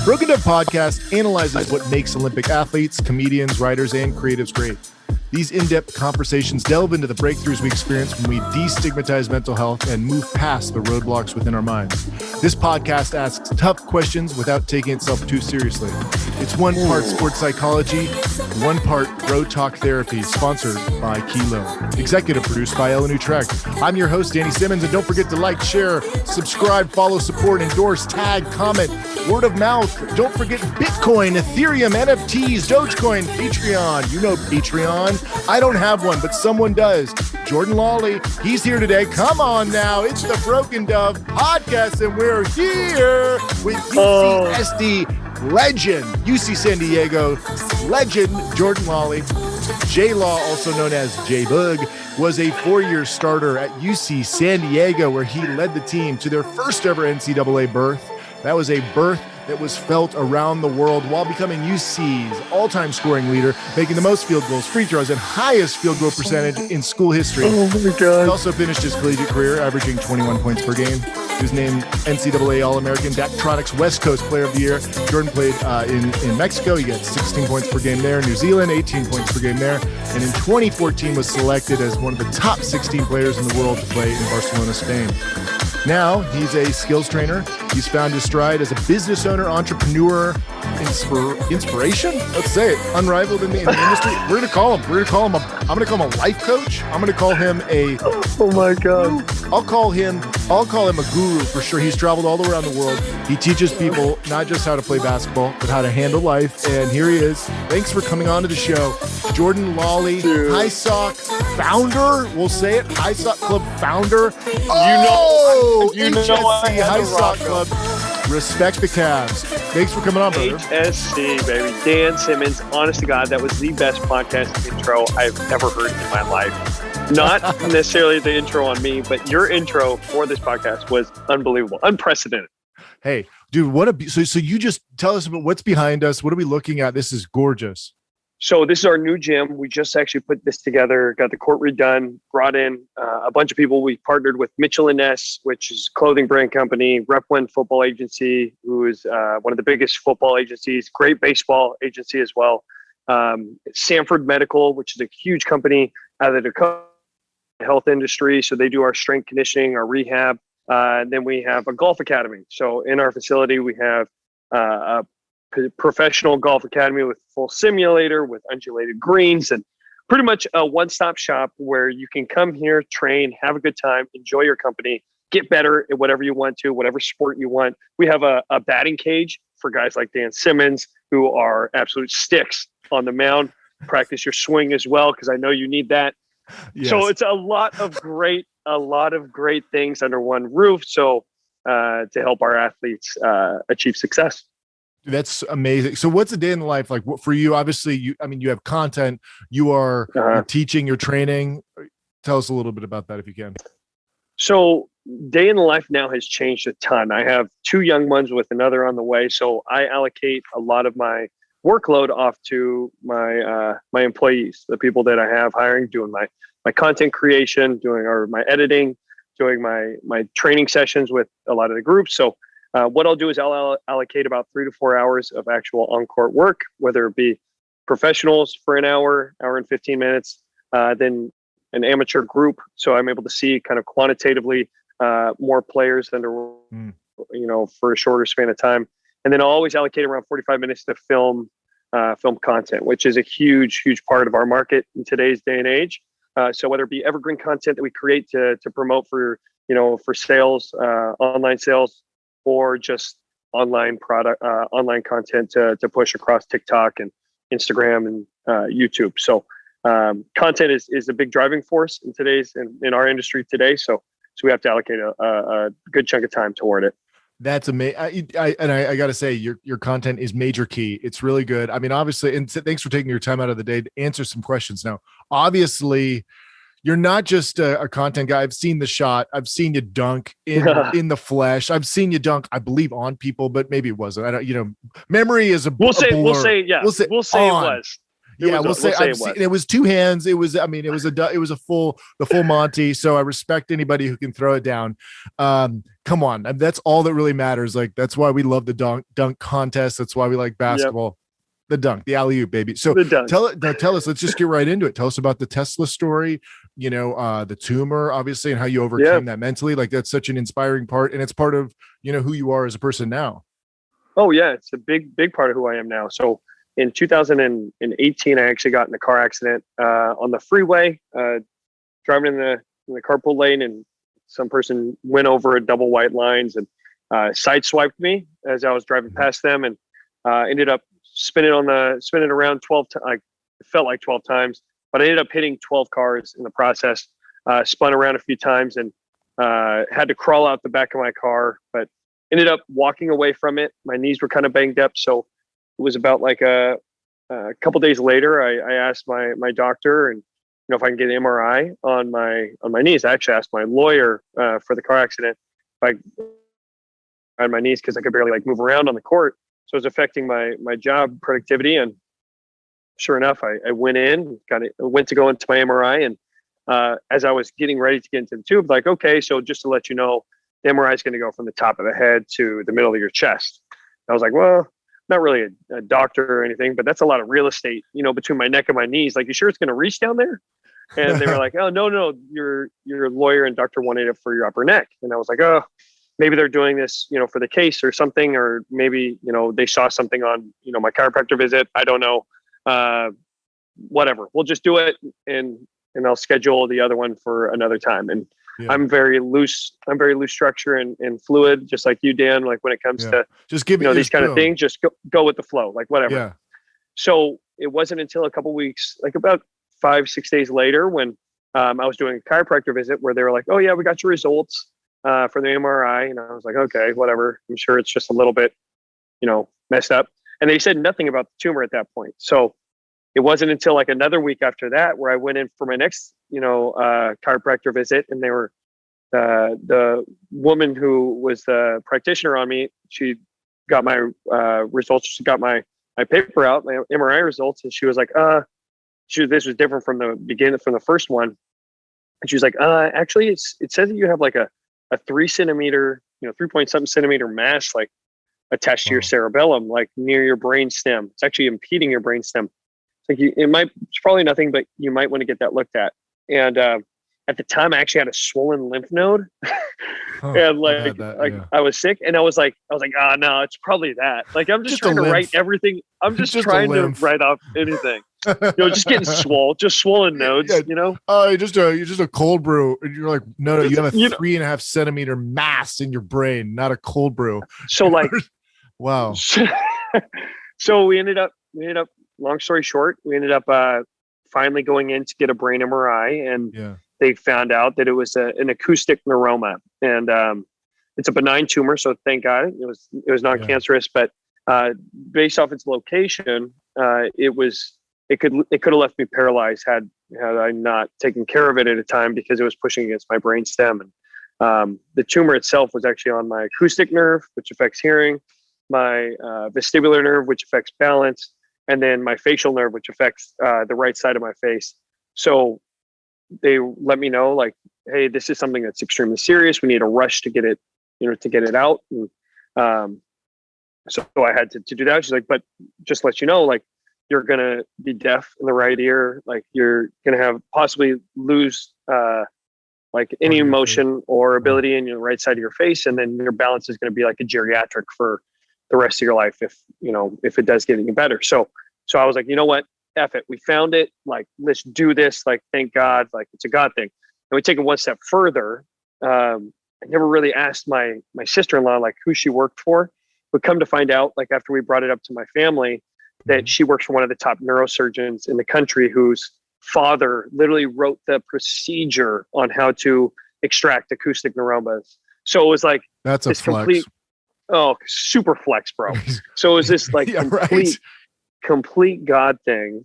Broken Dove Podcast analyzes what makes Olympic athletes, comedians, writers, and creatives great. These in-depth conversations delve into the breakthroughs we experience when we destigmatize mental health and move past the roadblocks within our minds. This podcast asks tough questions without taking itself too seriously. It's one part sports psychology, one part road talk therapy, sponsored by Kilo. Executive produced by Ellen Utrecht. I'm your host, Danny Simmons, and don't forget to like, share, subscribe, follow, support, endorse, tag, comment, word of mouth. Don't forget Bitcoin, Ethereum, NFTs, Dogecoin, Patreon. You know Patreon. I don't have one, but someone does. Jordan Lawley, he's here today. Come on now. It's the Broken Dove Podcast, and we're here with UCSD legend, UC San Diego legend, Jordan Lawley. J-Law, also known as J-Bug, was a 4-year starter at UC San Diego, where he led the team to their first ever NCAA berth. That was a berth that was felt around the world while becoming UC's all-time scoring leader, making the most field goals, free throws, and highest field goal percentage in school history. Oh my God. He also finished his collegiate career averaging 21 points per game. He was named NCAA All-American, Daktronics West Coast Player of the Year. Jordan played in Mexico. He got 16 points per game there. New Zealand, 18 points per game there. And in 2014 was selected as one of the top 16 players in the world to play in Barcelona, Spain. Now, he's a skills trainer. He's found his stride as a business owner, entrepreneur, inspiration? Let's say it. Unrivaled in the industry. I'm going to call him a life coach. I'm going to call him a... Oh my God. I'll call him a guru for sure. He's traveled all around the world. He teaches people not just how to play basketball, but how to handle life. And here he is. Thanks for coming on to the show. Jordan Lawley, Dude. High Sock founder. We'll say it. High Sock Club founder. You know I had High to Sock rock Club. Respect the Cavs. Thanks for coming on, brother. HSC, baby. Dan Simmons. Honest to God, that was the best podcast intro I've ever heard in my life. Not necessarily the intro on me, but your intro for this podcast was unbelievable, unprecedented. Hey, dude, so you just tell us about what's behind us. What are we looking at? This is gorgeous. So this is our new gym. We just actually put this together, got the court redone, brought in a bunch of people. We partnered with Mitchell & Ness, which is a clothing brand company, Rep One Football Agency, who is one of the biggest football agencies, great baseball agency as well. Sanford Medical, which is a huge company out of the health industry. So they do our strength conditioning, our rehab. And then we have a golf academy. So in our facility, we have a professional golf academy with full simulator, with undulated greens, and pretty much a one-stop shop where you can come here, train, have a good time, enjoy your company, get better at whatever you want to, whatever sport you want. We have a batting cage for guys like Dan Simmons, who are absolute sticks on the mound. Practice your swing as well, because I know you need that. Yes. So it's a lot of great things under one roof. So to help our athletes achieve success. That's amazing. So what's a day in the life like for you? Obviously, you have content, you're teaching, you're training. Tell us a little bit about that if you can. So day in the life now has changed a ton. I have 2 young ones with another on the way. So I allocate a lot of my workload off to my employees, the people that I have hiring, doing my content creation, doing my editing, doing my training sessions with a lot of the groups. So what I'll do is I'll allocate about 3 to 4 hours of actual on-court work, whether it be professionals for an hour and 15 minutes, then an amateur group. So I'm able to see kind of quantitatively more players under, for a shorter span of time. And then I'll always allocate around 45 minutes to film content, which is a huge, huge part of our market in today's day and age. So whether it be evergreen content that we create to promote for sales, online sales, or just online content to push across TikTok and Instagram and YouTube. So content is a big driving force in our industry today. So we have to allocate a good chunk of time toward it. That's amazing. I got to say, your content is major key. It's really good. I mean, obviously, and thanks for taking your time out of the day to answer some questions. Now, obviously, you're not just a content guy. I've seen the shot. I've seen you dunk in the flesh. I've seen you dunk, I believe, on people, but maybe it wasn't. I don't. Memory is a We'll say blur. it was. Yeah, we'll say it was two hands. It was, I mean, it was the full Monty. So I respect anybody who can throw it down. Come on, that's all that really matters. Like, that's why we love the dunk contest. That's why we like basketball. Yep. The dunk, the alley-oop, baby. So tell us. Let's just get right into it. Tell us about the Tesla story. You know, the tumor, obviously, and how you overcame that mentally. Like, that's such an inspiring part, and it's part of, you know, who you are as a person now. Oh yeah, it's a big part of who I am now. So in 2018, I actually got in a car accident on the freeway, driving in the carpool lane, and some person went over a double white lines and sideswiped me as I was driving past them, and ended up spinning around 12 times. It felt like 12 times, but I ended up hitting 12 cars in the process. Spun around a few times and had to crawl out the back of my car, but ended up walking away from it. My knees were kind of banged up, so it was about like a couple days later. I asked my doctor, and you know, if I can get an MRI on my knees. I actually asked my lawyer for the car accident if I had my knees, because I could barely like move around on the court. So it was affecting my job productivity. And sure enough, I went to go into my MRI. And as I was getting ready to get into the tube, like, okay, so just to let you know, the MRI is going to go from the top of the head to the middle of your chest. I was like, well, not really a doctor or anything, but that's a lot of real estate, you know, between my neck and my knees. Like, you sure it's going to reach down there? And they were like, oh, no, your lawyer and doctor wanted it for your upper neck. And I was like, oh, maybe they're doing this, you know, for the case or something, or maybe, you know, they saw something on, you know, my chiropractor visit. I don't know. Whatever. We'll just do it, and I'll schedule the other one for another time. And I'm very loose structure and fluid, just like you, Dan. Like, when it comes to just give, you know, these kind of things, just go with the flow, like whatever. Yeah. So it wasn't until a couple weeks, like about 5-6 days later, when I was doing a chiropractor visit, where they were like, oh yeah, we got your results for the MRI. And I was like, okay, whatever. I'm sure it's just a little bit, you know, messed up. And they said nothing about the tumor at that point. So it wasn't until like another week after that where I went in for my next, you know, chiropractor visit, and they were the woman who was the practitioner on me. She got my results. She got my paper out, my MRI results, and she was like, this was different from the beginning, from the first one. And she was like, actually, it says that you have like a 3 centimeter, you know, 3-point-something centimeter mass, like attached to your cerebellum, like near your brain stem. It's actually impeding your brain stem. Like, it's probably nothing, but you might want to get that looked at. And at the time, I actually had a swollen lymph node, and I was sick, and I was like, no, it's probably that. Like, I'm just trying to write everything. I'm just trying to write off anything. You know, just getting swollen nodes. You know, you're just a cold brew, and you're like, no, you have a 3.5 centimeter mass in your brain, not a cold brew. So like, wow. So we ended up. Long story short, we ended up finally going in to get a brain MRI, and they found out that it was an acoustic neuroma, and it's a benign tumor. So thank God it was non-cancerous, but based off its location, it could have left me paralyzed had I not taken care of it at a time, because it was pushing against my brain stem. And the tumor itself was actually on my acoustic nerve, which affects hearing, my vestibular nerve, which affects balance, and then my facial nerve, which affects the right side of my face. So they let me know, like, hey, this is something that's extremely serious. We need a rush to get it, you know, to get it out. And so I had to do that. She's like, but just let you know, like, you're going to be deaf in the right ear. Like, you're going to have possibly lose like any motion or ability in your right side of your face. And then your balance is going to be like a geriatric for the rest of your life, if it does get any better. So I was like, you know what, F it. We found it. Like, let's do this. Like, thank God. Like, it's a God thing. And we take it one step further. I never really asked my sister-in-law, like, who she worked for, but come to find out, like, after we brought it up to my family, that she works for one of the top neurosurgeons in the country, whose father literally wrote the procedure on how to extract acoustic neuromas. So it was like, that's a flex. Super flex, bro. So it was this like complete God thing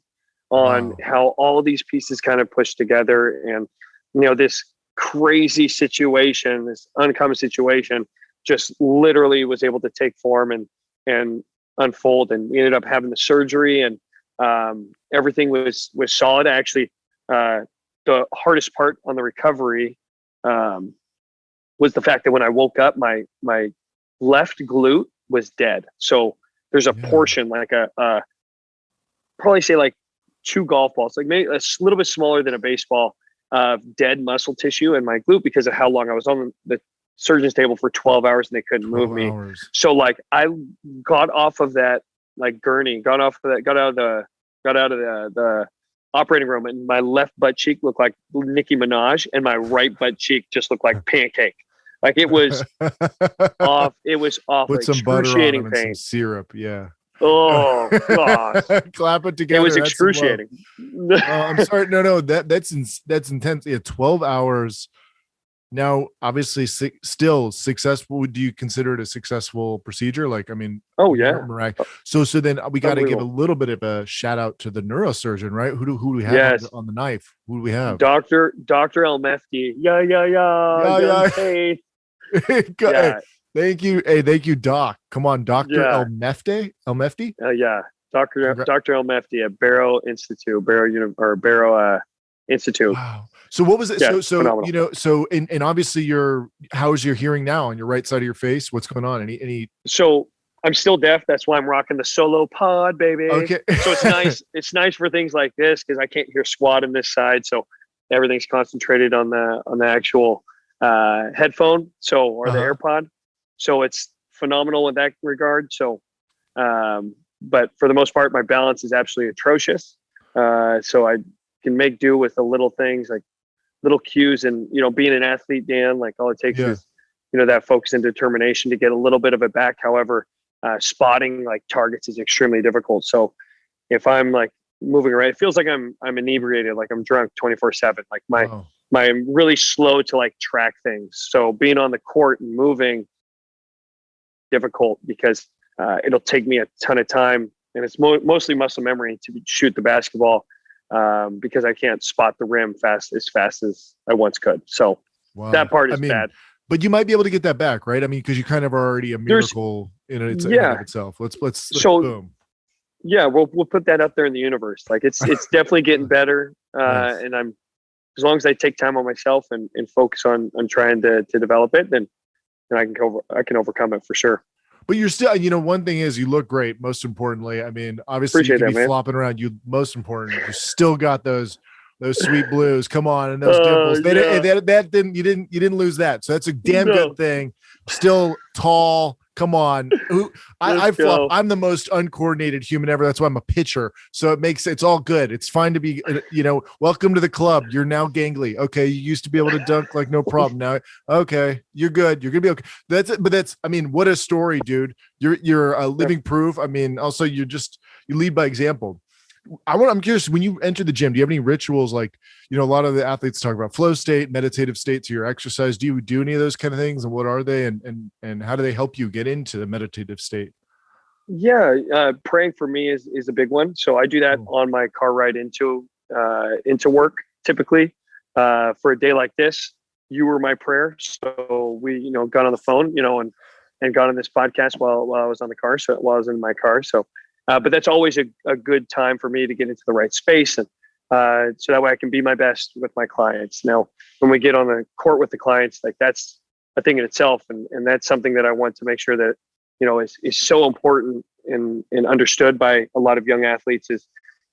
on how all of these pieces kind of pushed together. And, you know, this crazy situation, this uncommon situation, just literally was able to take form and unfold. And we ended up having the surgery, and Everything was solid. Actually, the hardest part on the recovery was the fact that when I woke up, my left glute was dead. So there's a portion, like probably say like 2 golf balls, like maybe a little bit smaller than a baseball, dead muscle tissue in my glute because of how long I was on the surgeon's table for 12 hours and they couldn't move me. So like I got off of that like gurney, got out of the operating room, and my left butt cheek looked like Nicki Minaj and my right butt cheek just looked like pancake. Like it was off. It was off. Put some butter on them and some syrup. Yeah. Oh gosh. Clap it together. It was excruciating. I'm sorry. No, that's intense. Yeah. 12 hours. Now, obviously, still successful. Do you consider it a successful procedure? Like, I mean, oh yeah. So then we got to give a little bit of a shout out to the neurosurgeon, right? Who do we have on the knife? Who do we have? Dr. El Mefti. Yeah. Hey. Yeah. Thank you. Hey, thank you, Doc. Come on, Dr. El Mefti. Yeah. Dr. El Mefti at Barrow Institute, Barrow Institute. Wow. So what was it? Yeah, so and obviously how's your hearing now on your right side of your face? What's going on? Any So I'm still deaf. That's why I'm rocking the solo pod, baby. Okay. So it's nice. It's nice for things like this because I can't hear squat on this side. So everything's concentrated on the actual headphone. Or the AirPod. So it's phenomenal in that regard. So, but for the most part, my balance is absolutely atrocious. So I can make do with the little things like little cues, and being an athlete, Dan, like all it takes is that focus and determination to get a little bit of it back. However, spotting like targets is extremely difficult. So if I'm like moving around, it feels like I'm inebriated, like I'm drunk 24/7. Like I'm really slow to like track things. So being on the court and moving difficult because it'll take me a ton of time, and it's mostly muscle memory to shoot the basketball. Because I can't spot the rim as fast as I once could. So that part is bad. But you might be able to get that back, right? I mean, because you kind of are already a miracle in of itself. Let's boom. Yeah, we'll put that up there in the universe. Like it's definitely getting better. Nice. And as long as I take time on myself and focus on trying to develop it, then I can overcome it for sure. But you're still, one thing is you look great. Most importantly, I mean, obviously you can be flopping around. Most important, you still got those sweet blues. Come on, and those dimples. You didn't lose that. So that's a damn good thing. Still tall. Come on. I flop. I'm the most uncoordinated human ever. That's why I'm a pitcher. So it's all good. It's fine to be, welcome to the club. You're now gangly. Okay. You used to be able to dunk like no problem. Now, okay, you're good. You're going to be okay. That's it. But I mean, what a story, dude. You're a living proof. I mean, also you lead by example. I'm curious, when you enter the gym, do you have any rituals? Like, a lot of the athletes talk about flow state, meditative state to your exercise. Do you do any of those kind of things, and what are they, and how do they help you get into the meditative state? Yeah. Praying for me is a big one. So I do that on my car ride into work. Typically, for a day like this, you were my prayer. So we, got on the phone, and got on this podcast while I was on the car. So while I was in my car. So, but that's always a good time for me to get into the right space. And so that way I can be my best with my clients. Now, when we get on the court with the clients, like that's a thing in itself. And that's something that I want to make sure that, is so important and understood by a lot of young athletes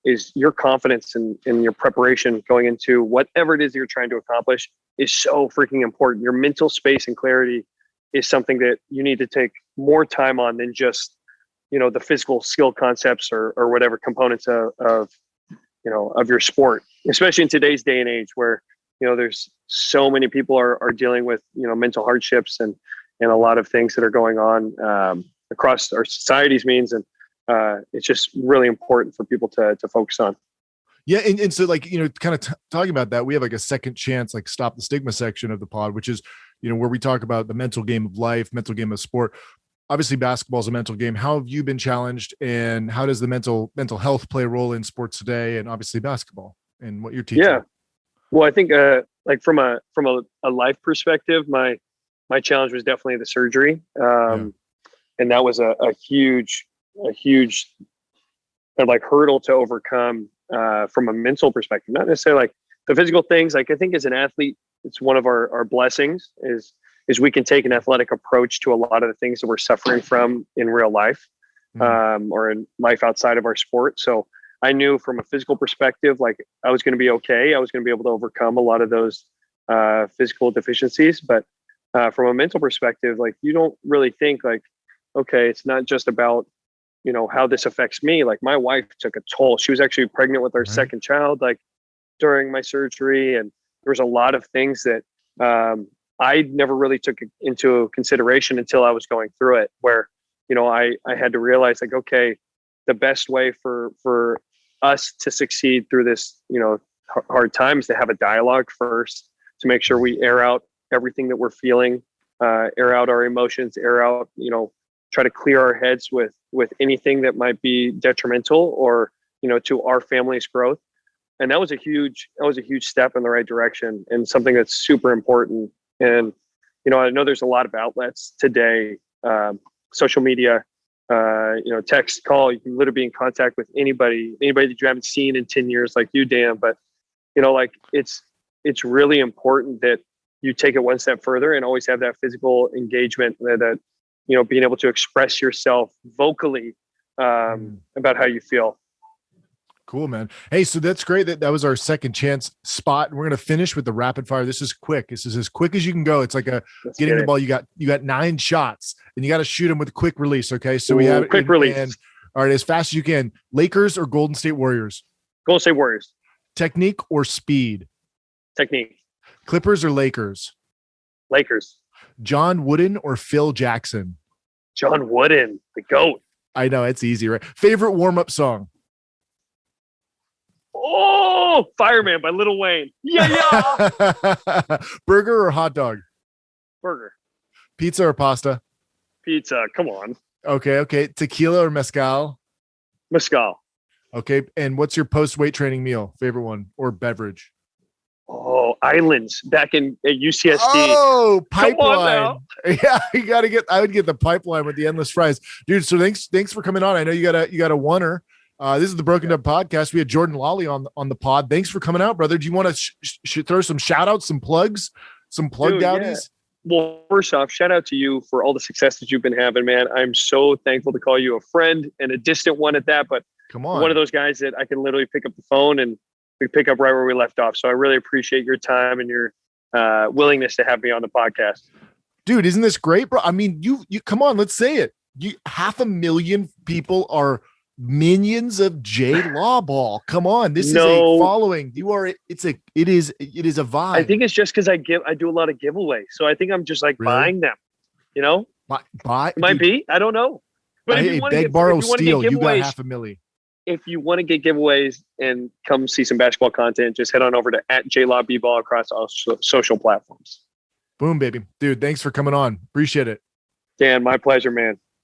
is your confidence in your preparation going into whatever it is you're trying to accomplish is so freaking important. Your mental space and clarity is something that you need to take more time on than just, the physical skill concepts or whatever components of your sport, especially in today's day and age where, there's so many people are dealing with, mental hardships and a lot of things that are going on across our society's means. And it's just really important for people to focus on. Yeah. And so like, kind of talking about that, we have like a second chance, like Stop the Stigma section of the pod, which is, where we talk about the mental game of life, mental game of sport. Obviously basketball is a mental game. How have you been challenged, and how does the mental health play a role in sports today, and obviously basketball and what you're teaching? Yeah. Well, I think like from a life perspective, my challenge was definitely the surgery. And that was a huge of like hurdle to overcome from a mental perspective, not necessarily like the physical things. Like I think as an athlete, it's one of our blessings is we can take an athletic approach to a lot of the things that we're suffering from in real life, or in life outside of our sport. So I knew from a physical perspective, like I was going to be okay. I was going to be able to overcome a lot of those physical deficiencies. But from a mental perspective, like you don't really think like, okay, it's not just about, you know, how this affects me. Like my wife took a toll. She was actually pregnant with our second child, like during my surgery. And there was a lot of things that I never really took into consideration until I was going through it, where, you know, I had to realize like, okay, the best way for us to succeed through this, you know, hard time is to have a dialogue first, to make sure we air out everything that we're feeling, air out our emotions, air out, you know, try to clear our heads with anything that might be detrimental or, you know, to our family's growth. And that was a huge step in the right direction, and something that's super important. And, you know, I know there's a lot of outlets today, social media, you know, text, call, you can literally be in contact with anybody that you haven't seen in 10 years, like you, Dan. But, you know, like it's really important that you take it one step further and always have that physical engagement, that, you know, being able to express yourself vocally about how you feel. Cool, man. Hey, so that's great. That was our second chance spot. We're going to finish with the rapid fire. This is quick. This is as quick as you can go. It's like getting the ball. You got 9 shots and you got to shoot them with a quick release. Okay. So we have quick release. And, all right. As fast as you can. Lakers or Golden State Warriors? Golden State Warriors. Technique or speed? Technique. Clippers or Lakers? Lakers. John Wooden or Phil Jackson? John Wooden, the GOAT. I know, it's easy, right? Favorite warm-up song? Oh, Fireman by Lil Wayne. Yeah. Burger or hot dog? Burger. Pizza or pasta? Pizza. Come on. Okay. Tequila or mezcal? Mezcal. Okay. And what's your post-weight training meal? Favorite one or beverage? Oh, Islands back at UCSD. Oh, pipeline. Yeah, I would get the pipeline with the endless fries. Dude, so thanks for coming on. I know you got a oneer. This is the Broken Up Podcast. We had Jordan Lawley on the pod. Thanks for coming out, brother. Do you want to throw some shout outs, some plugs, some plug downies? Yeah. Well, first off, shout out to you for all the success that you've been having, man. I'm so thankful to call you a friend, and a distant one at that, but come on, one of those guys that I can literally pick up the phone and we pick up right where we left off. So I really appreciate your time and your willingness to have me on the podcast. Dude, isn't this great, bro? I mean, you come on, let's say it. 500,000 people are minions of J Lawball. Come on, this is a following. It is a vibe. I think it's just because I do a lot of giveaways, so I think I'm just like buying them. You know, buy might be. I don't know. But if you want to borrow, steal, you got 500,000. If you want to get giveaways and come see some basketball content, just head on over to @JLawBball across all social platforms. Boom, baby. Dude, thanks for coming on. Appreciate it. Dan, my pleasure, man.